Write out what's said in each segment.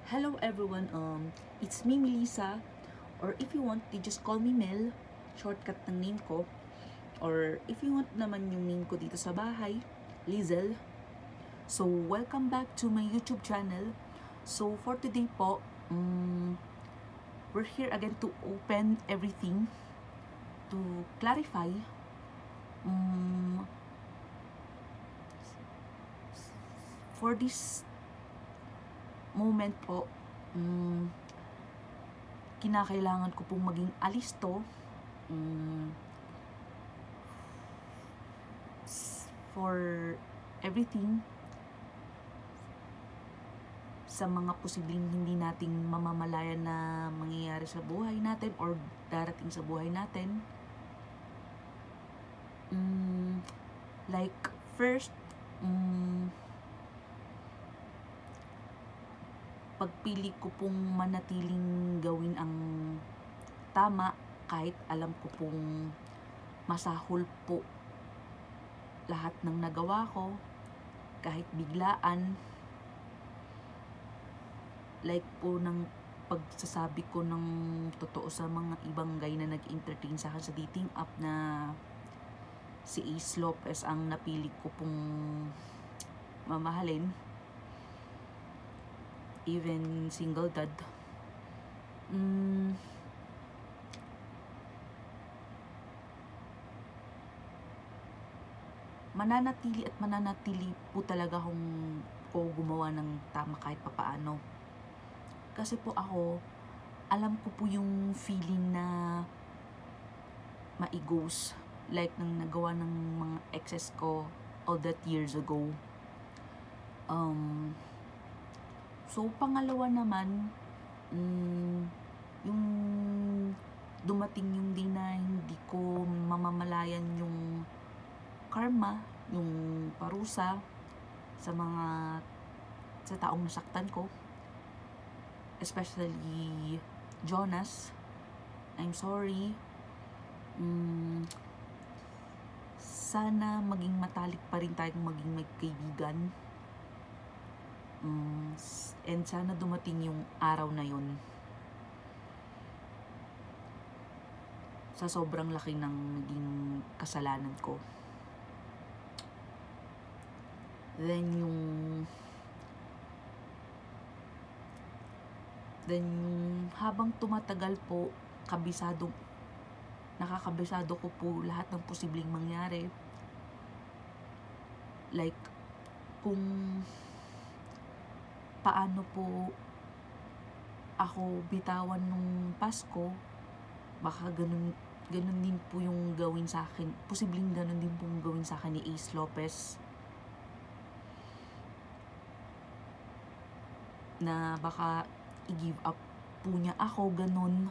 Hello everyone, it's me Melissa, or if you want, you just call me Mel, shortcut ng name ko. Or if you want naman yung name ko dito sa bahay, Lizel. So, welcome back to my YouTube channel. So, for today po, we're here again to open everything, to clarify, for this moment po, kinakailangan ko pong maging alisto for everything sa mga posibleng hindi nating mamamalayan na mangyayari sa buhay natin or darating sa buhay natin. Like, first, pagpili ko pong manatiling gawin ang tama kahit alam ko pong masahol po lahat ng nagawa ko, kahit biglaan, like po ng pagsasabi ko ng totoo sa mga ibang guy na nag-entertain sa akin sa dating app na si Ace Lopez ang napili ko pong mamahalin, even single dad. Mananatili po talaga kung ko gumawa ng tama kahit papaano. Kasi po ako, alam ko po yung feeling na maigos, like nang nagawa ng mga exes ko all that years ago. So, pangalawa naman, yung dumating yung day na hindi ko mamamalayan yung karma, yung parusa sa taong nasaktan ko, especially Jonas. I'm sorry. Sana maging matalik pa rin tayong maging magkaibigan. And sana dumating yung araw na yun. Sa sobrang laki ng naging kasalanan ko. Then habang tumatagal po, nakakabisado ko po lahat ng posibleng mangyari. Like, kung paano po ako bitawan nung Pasko, baka ganun din po yung gawin sa akin. Posibleng ganun din po yung gawin sa akin ni Ace Lopez. Na baka i-give up po niya ako, ganun.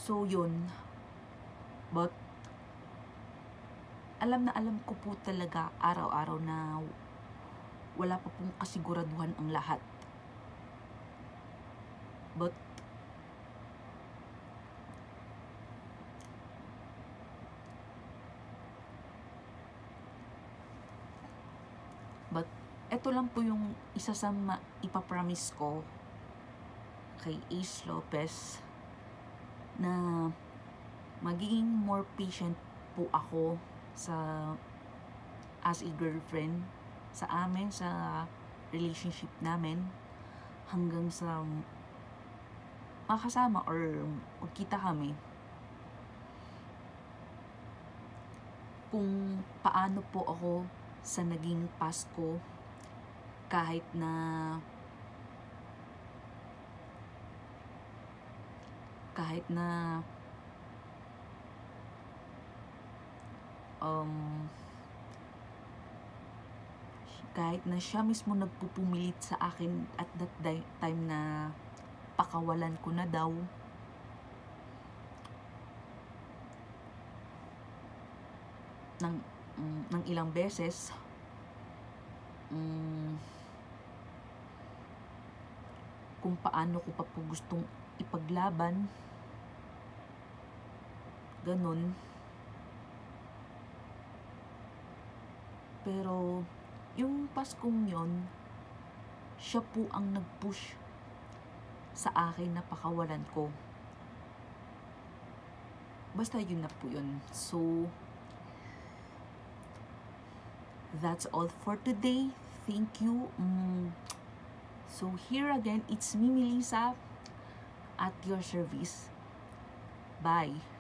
So, yun. But, alam ko po talaga araw-araw na wala pa pong kasiguraduhan ang lahat. But, eto lang po yung isa sa ipapromise ko kay Ace Lopez, na magiging more patient po ako as a girlfriend sa relationship namin, hanggang sa makasama or magkita kami. Kung paano po ako sa naging Pasko, kahit na siya mismo nagpupumilit sa akin at that time na pakawalan ko na daw. ng ilang beses. Kung paano ko pa po gustong ipaglaban, ganun. Pero, yung Paskong yon, siya po ang nag-push sa akin na pakawalan ko. Basta yun na po yun. So, that's all for today. Thank you. So, here again, it's me, Melissa, at your service. Bye.